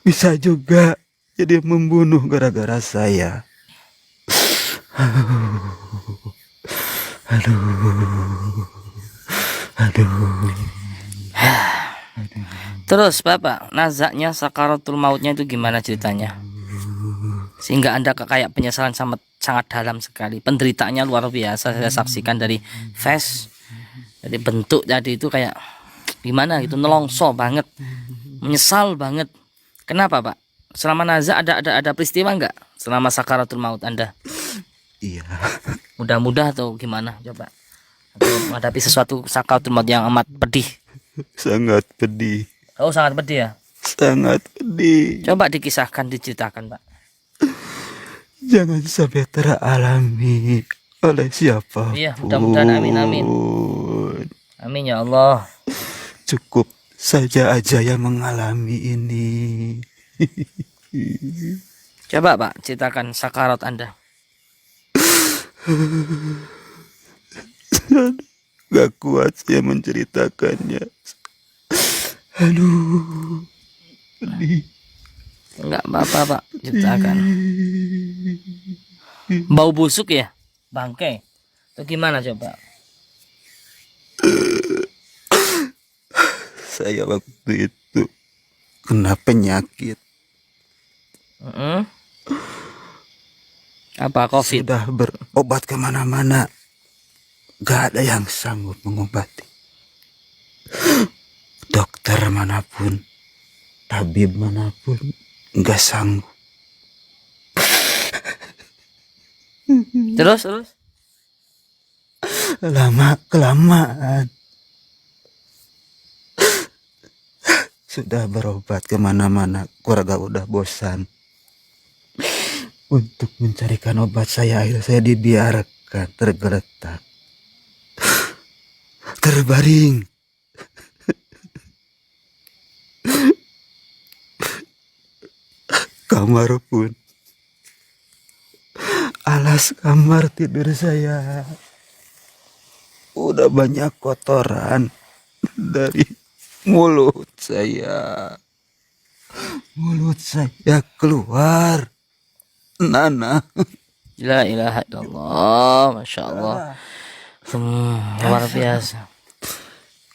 Speaker 2: bisa juga jadi membunuh gara-gara saya. Aduh.
Speaker 1: Terus Bapak, nazaknya sakaratul mautnya itu gimana ceritanya? Sehingga Anda kayak penyesalan sangat dalam sekali. Penderitaannya luar biasa. Saya saksikan dari face, dari bentuk tadi itu kayak gimana gitu, nelongso banget, menyesal banget. Kenapa Pak? Selama nazak ada peristiwa nggak selama sakaratul maut Anda?
Speaker 2: Iya.
Speaker 1: Mudah-mudah atau gimana coba? Atau menghadapi sesuatu sakaratul maut yang amat pedih?
Speaker 2: Sangat pedih.
Speaker 1: Oh sangat pedih ya.
Speaker 2: Sangat pedih.
Speaker 1: Coba dikisahkan, diceritakan Pak.
Speaker 2: Jangan sampai teralami oleh siapa.
Speaker 1: Iya, mudah-mudahan, amin, amin. Amin ya Allah.
Speaker 2: Cukup saja aja yang mengalami ini.
Speaker 1: Coba Pak ceritakan sakarat Anda.
Speaker 2: Gak kuat saya menceritakannya. Aduh, pedih.
Speaker 1: Enggak apa-apa Pak, ceritakan. Bau busuk ya? Bangkai? Atau gimana coba?
Speaker 2: Saya waktu itu kena penyakit.
Speaker 1: Apa COVID?
Speaker 2: Sudah berobat kemana-mana, gak ada yang sanggup mengobati. Dokter manapun, tabib manapun, gak sanggup.
Speaker 1: Terus?
Speaker 2: Lama kelamaan sudah berobat kemana-mana, keluarga udah bosan. Untuk mencarikan obat akhirnya saya dibiarkan tergeletak, terbaring. Kamar pun, alas kamar tidur saya udah banyak kotoran dari mulut saya. Mulut saya keluar nanah.
Speaker 1: La ilaha illallah, Masya Allah. Luar biasa.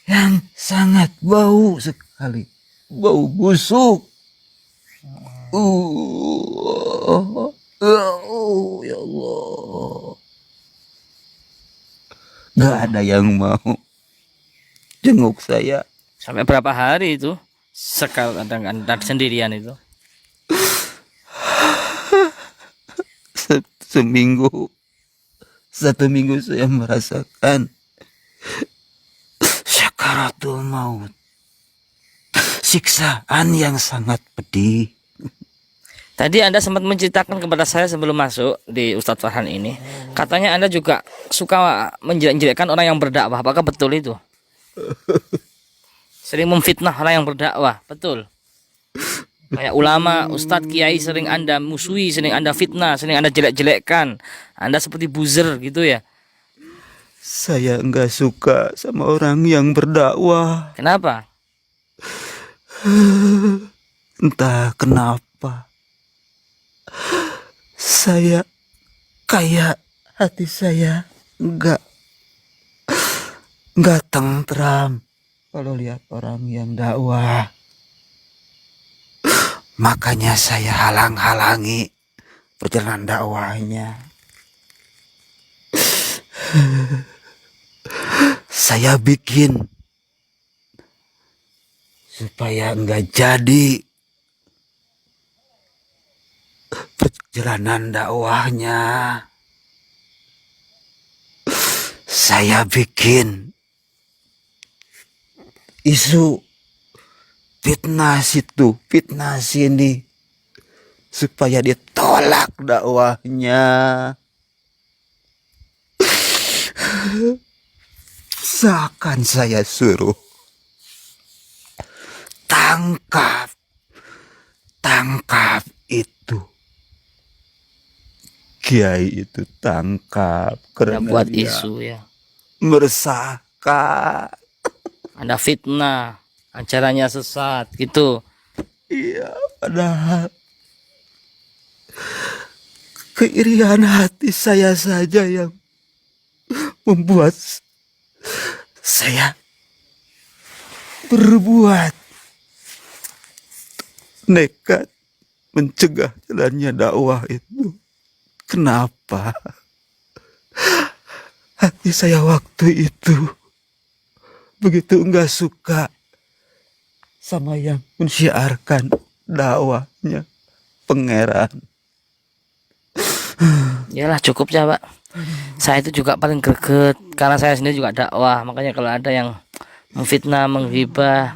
Speaker 2: Yang sangat bau sekali, bau busuk. Ya Allah, gak ada yang mau jenguk saya.
Speaker 1: Sampai berapa hari itu? Sekal Anda sendirian itu?
Speaker 2: Seminggu, 1 minggu saya merasakan sakaratul maut, siksaan yang sangat pedih.
Speaker 1: Tadi Anda sempat menceritakan kepada saya sebelum masuk di Ustadz Farhan ini, katanya Anda juga suka menjelek-jelekkan orang yang berdakwah. Apakah betul itu? Sering memfitnah orang yang berdakwah, betul? Kayak ulama, Ustadz, kiai sering Anda musuhi, sering Anda fitnah, sering Anda jelek-jelekkan. Anda seperti buzzer gitu ya?
Speaker 2: Saya nggak suka sama orang yang berdakwah.
Speaker 1: Kenapa?
Speaker 2: Entah kenapa. Saya kayak hati saya nggak tentram kalau lihat orang yang dakwah. Makanya saya halang-halangi perjalanan dakwahnya. Saya bikin supaya nggak jadi perjalanan dakwahnya. Saya bikin isu fitnah situ, fitnah sini, supaya ditolak dakwahnya. Seakan saya suruh tangkap itu kiai itu, tangkap
Speaker 1: Anda
Speaker 2: karena
Speaker 1: buat
Speaker 2: dia
Speaker 1: isu ya.
Speaker 2: meresahkan.
Speaker 1: Anda fitnah, acaranya sesat gitu.
Speaker 2: Iya, padahal keirian hati saya saja yang membuat saya berbuat nekat mencegah jalannya dakwah itu. kenapa hati saya waktu itu begitu enggak suka sama yang mensyiarkan dakwahnya pangeran.
Speaker 1: Yalah cukup ya Pak. Saya itu juga paling greget karena saya sendiri juga dakwah. Makanya kalau ada yang memfitnah, menghibah,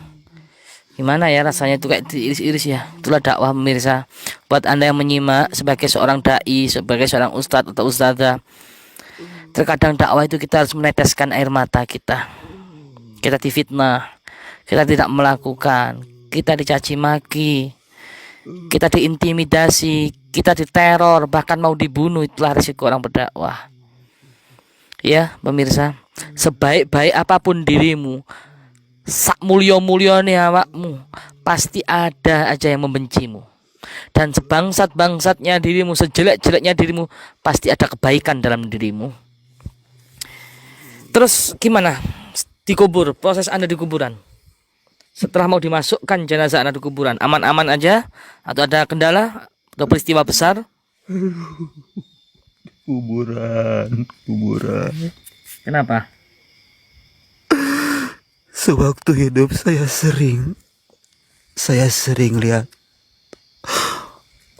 Speaker 1: gimana ya rasanya itu kayak diiris-iris ya. Itulah dakwah pemirsa. Buat Anda yang menyimak sebagai seorang dai, sebagai seorang ustadz atau ustadzah, terkadang dakwah itu kita harus meneteskan air mata kita. Kita difitnah, kita tidak melakukan, kita dicaci maki, kita diintimidasi, kita diteror, bahkan mau dibunuh. Itulah risiko orang berdakwah. Ya pemirsa, sebaik-baik apapun dirimu, sak mulya-mulyane awakmu, pasti ada aja yang membencimu. Dan sebangsat-bangsatnya dirimu, sejelek-jeleknya dirimu, pasti ada kebaikan dalam dirimu. Terus gimana? Dikubur, proses Anda di kuburan. Setelah mau dimasukkan jenazah Anda di kuburan, aman-aman aja atau ada kendala atau peristiwa besar?
Speaker 2: Kuburan.
Speaker 1: Kenapa?
Speaker 2: Sewaktu hidup saya sering lihat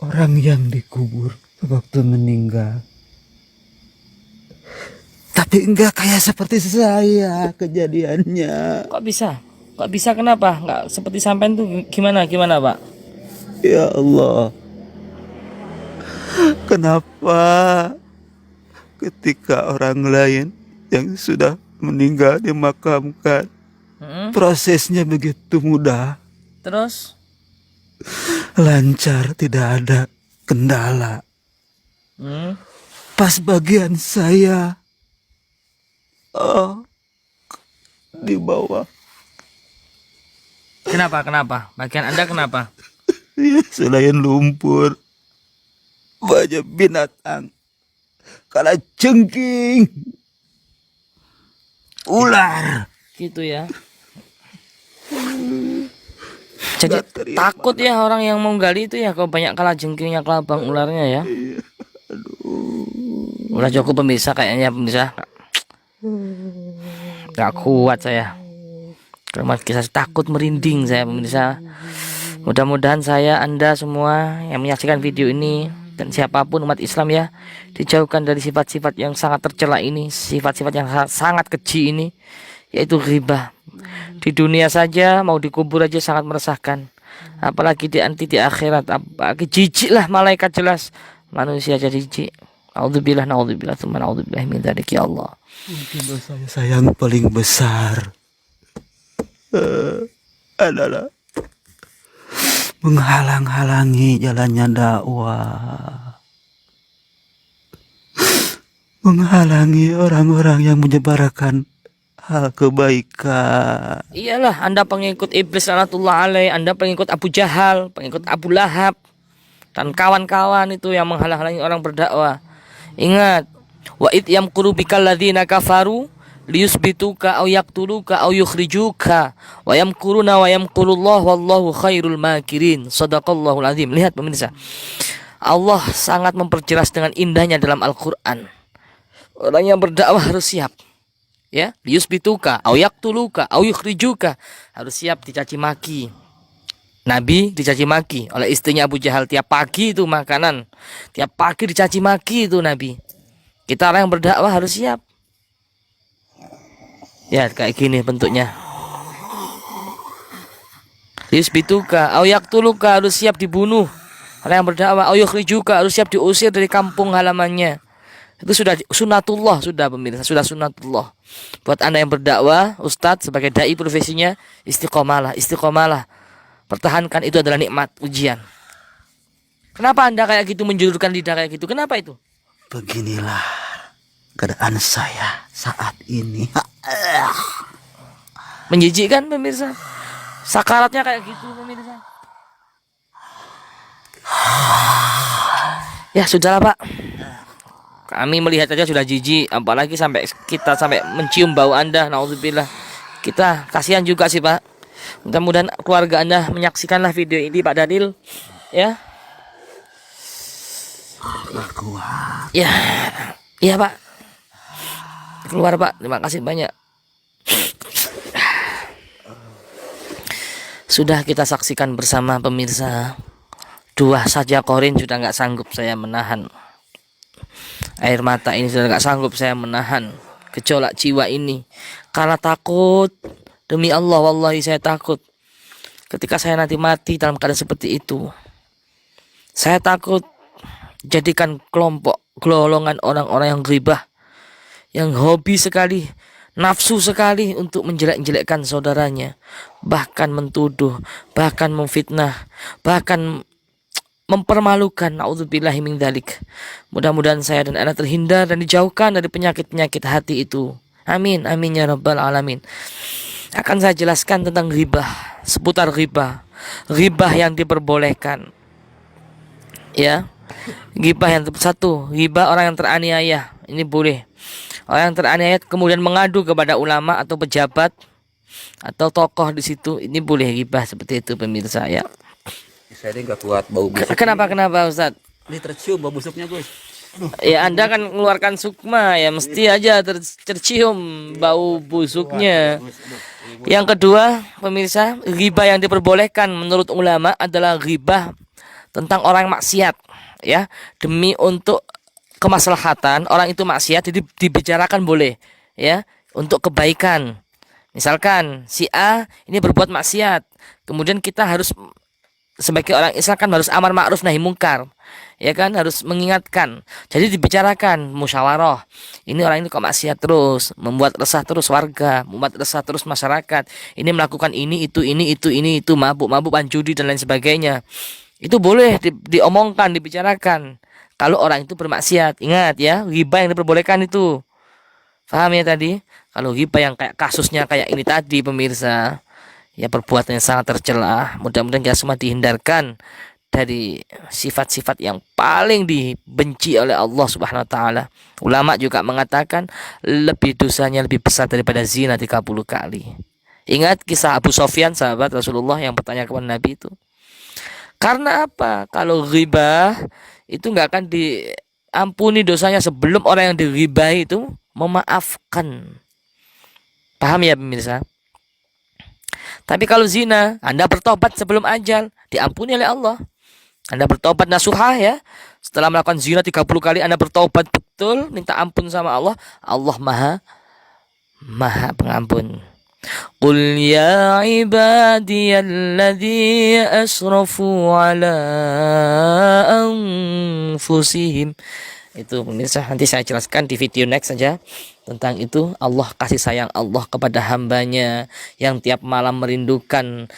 Speaker 2: orang yang dikubur sewaktu meninggal. Tapi enggak kayak seperti saya kejadiannya.
Speaker 1: Kok bisa? Kok bisa kenapa? Enggak seperti sampean tuh gimana Pak?
Speaker 2: Ya Allah. Kenapa ketika orang lain yang sudah meninggal dimakamkan, prosesnya begitu mudah,
Speaker 1: Terus?
Speaker 2: lancar, tidak ada kendala. Pas bagian saya di bawah.
Speaker 1: Kenapa? Bagian Anda kenapa?
Speaker 2: Ya, selain lumpur, banyak binatang, kalajengking, ular.
Speaker 1: Gitu ya. Jadi takut ya orang yang mau gali itu ya, kalau banyak kalajengkingnya, kelabang ularnya ya. Udah cukup pemirsa kayaknya pemirsa. Gak kuat saya. Kalau kisah takut merinding saya pemirsa. Mudah-mudahan saya, Anda semua yang menyaksikan video ini dan siapapun umat Islam ya, dijauhkan dari sifat-sifat yang sangat tercela ini, sifat-sifat yang sangat keji ini, yaitu ghibah. Di dunia saja mau dikubur aja sangat meresahkan, apalagi di akhirat. Apalagi jijik lah malaikat, jelas manusia jadi jijik. Naudzubillah, tsumma naudzubillah min dzalik ya Allah.
Speaker 2: Mungkin dosa saya yang paling besar adalah menghalang-halangi jalannya dakwah, menghalangi orang-orang yang menyebarkan hal kebaikan.
Speaker 1: Iyalah, Anda pengikut iblis laknatullah alaih, Anda pengikut Abu Jahal, pengikut Abu Lahab dan kawan-kawan itu yang menghalang-halangi orang berdakwah. Ingat, wa id yamkuru bikal ladzina kafaru liyusbituka aw yaqtuluka aw yukhrijuka wa yamkuruna wa yamkurullah wallahu khairul makirin. Shadaqallahul azim. Lihat pemirsa, Allah sangat memperjelas dengan indahnya dalam Al-Qur'an. Orang yang berdakwah harus siap. Ya, liyusbituka aw yaqtuluka aw yukhrijuka, harus siap dicaci maki. Nabi dicaci maki oleh istrinya Abu Jahal tiap pagi, itu makanan. Tiap pagi dicaci maki itu Nabi. Kita orang yang berdakwah harus siap. Ya, kayak gini bentuknya. Yusbituka aw yaqtuluka, harus siap dibunuh. Orang yang berdakwah, aw yukhrijuka, harus siap diusir dari kampung halamannya. Itu sudah sunatullah, sudah pemirsa, sudah sunatullah. Buat Anda yang berdakwah, ustadz sebagai dai profesinya, istiqomalah. Pertahankan, itu adalah nikmat ujian. Kenapa Anda kayak gitu, menjulurkan lidah kayak gitu? Kenapa itu?
Speaker 2: Beginilah keadaan saya saat ini.
Speaker 1: Menjijikkan pemirsa. Sakaratnya kayak gitu pemirsa. Ya sudahlah Pak. Kami melihat aja sudah jijik, apalagi sampai kita sampai mencium bau Anda. Naudzubillah. Kita kasihan juga sih Pak. Mudah-mudahan keluarga Anda menyaksikanlah video ini Pak Daniel, ya. Ya, iya Pak. Keluar Pak, terima kasih banyak. Sudah kita saksikan bersama pemirsa, 2 saja korin sudah nggak sanggup saya menahan. Air mata ini sudah nggak sanggup saya menahan. Gejolak jiwa ini. Karena takut, demi Allah, wallahi saya takut. Ketika saya nanti mati dalam keadaan seperti itu. Saya takut jadikan kelompok, golongan orang-orang yang ghibah, yang hobi sekali, nafsu sekali untuk menjelek-jelekkan saudaranya, bahkan mentuduh, bahkan memfitnah, bahkan mempermalukan. Nauzubillahi min dzalik. Mudah-mudahan saya dan anak terhindar dan dijauhkan dari penyakit-penyakit hati itu. Amin, amin ya rabbal alamin. Akan saya jelaskan tentang ghibah, seputar ghibah. Ghibah yang diperbolehkan. Ya. Ghibah yang satu, ghibah orang yang teraniaya. Ini boleh. Orang yang teraniaya kemudian mengadu kepada ulama atau pejabat atau tokoh di situ, ini boleh ghibah seperti itu pemirsa ya.
Speaker 4: Saya ini nggak kuat bau busuk.
Speaker 1: Kenapa Ustaz?
Speaker 4: Ini tercium bau busuknya, Gus.
Speaker 1: Ya Anda kan mengeluarkan sukma ya, mesti aja tercium bau busuknya. Yang kedua pemirsa, ghibah yang diperbolehkan menurut ulama adalah ghibah tentang orang maksiat ya, demi untuk kemaslahatan orang itu maksiat, jadi dibicarakan boleh ya, untuk kebaikan. Misalkan si A ini berbuat maksiat, kemudian kita harus sebagai orang Islam kan harus amar ma'ruf nahi mungkar, ya kan, harus mengingatkan. Jadi dibicarakan, musyawarah. Ini orang ini kok maksiat terus, membuat resah terus warga, membuat resah terus masyarakat. Ini melakukan ini itu, mabuk-mabukan judi dan lain sebagainya. Itu boleh diomongkan, dibicarakan. Kalau orang itu bermaksiat, ingat ya, ghibah yang diperbolehkan itu. Paham ya tadi? Kalau ghibah yang kayak kasusnya kayak ini tadi pemirsa, ya perbuatan yang sangat tercela. Mudah-mudahan kita semua dihindarkan dari sifat-sifat yang paling dibenci oleh Allah Subhanahu wa taala. Ulama juga mengatakan lebih dosanya lebih besar daripada zina 30 kali. Ingat kisah Abu Sofyan sahabat Rasulullah yang bertanya kepada Nabi itu. Karena apa? Kalau ghibah itu nggak akan diampuni dosanya sebelum orang yang dighibahi itu memaafkan. Paham ya pemirsa? Tapi kalau zina, Anda bertobat sebelum ajal, diampuni oleh Allah. Anda bertobat nasuhah ya. Setelah melakukan zina 30 kali Anda bertobat betul, minta ampun sama Allah, Allah Maha Pengampun. Qul ya ibadiyalladzi asrafu ala anfusihim. Itu pemirsa, nanti saya jelaskan di video next saja tentang itu. Allah kasih sayang Allah kepada hambanya yang tiap malam merindukan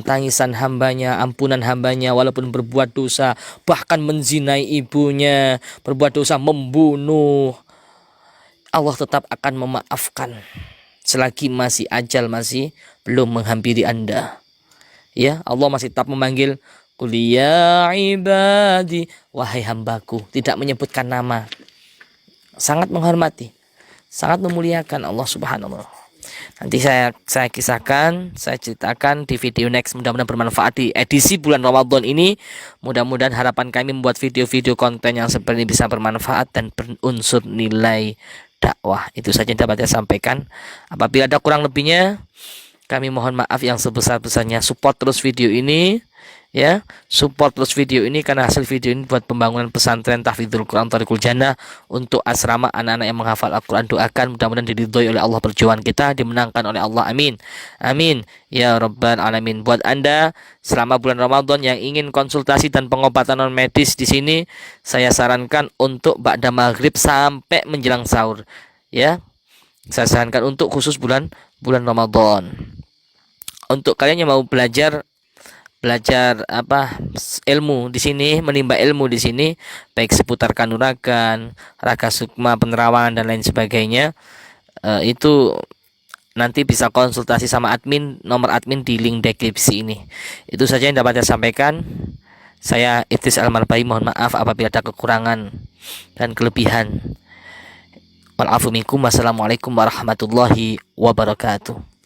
Speaker 1: tangisan hambanya, ampunan hambanya walaupun berbuat dosa, bahkan menzinai ibunya, berbuat dosa, membunuh. Allah tetap akan memaafkan selagi masih ajal masih belum menghampiri Anda. Ya, Allah masih tetap memanggil Qul ya ibadi, wahai hambaku, tidak menyebutkan nama. Sangat menghormati, sangat memuliakan Allah Subhanahu wa taala. Nanti saya kisahkan, saya ceritakan di video next. Mudah-mudahan bermanfaat di edisi bulan Ramadan ini. Mudah-mudahan harapan kami membuat video-video konten yang seperti ini bisa bermanfaat dan berunsur nilai dakwah. Itu saja yang dapat saya sampaikan. Apabila ada kurang lebihnya, kami mohon maaf yang sebesar-besarnya. Support terus video ini ya, support terus video ini karena hasil video ini buat pembangunan pesantren Tahfidzul Quran Thariqul Jannah untuk asrama anak-anak yang menghafal Al-Quran. Doakan mudah-mudahan diridhoi oleh Allah perjuangan kita, dimenangkan oleh Allah. Amin. Amin ya rabbal alamin. Buat Anda selama bulan Ramadan yang ingin konsultasi dan pengobatan non medis di sini, saya sarankan untuk ba'da maghrib sampai menjelang sahur. Ya. Saya sarankan untuk khusus bulan Ramadan. Untuk kalian yang mau belajar ilmu di sini, menimba ilmu di sini, baik seputar kanuragan, raga sukma, penerawangan dan lain sebagainya, itu nanti bisa konsultasi sama admin, nomor admin di link deskripsi ini. Itu saja yang dapat saya sampaikan. Saya Idris Almarbai, mohon maaf apabila ada kekurangan dan kelebihan. Wal afu minkum. Wassalamualaikum warahmatullahi wabarakatuh.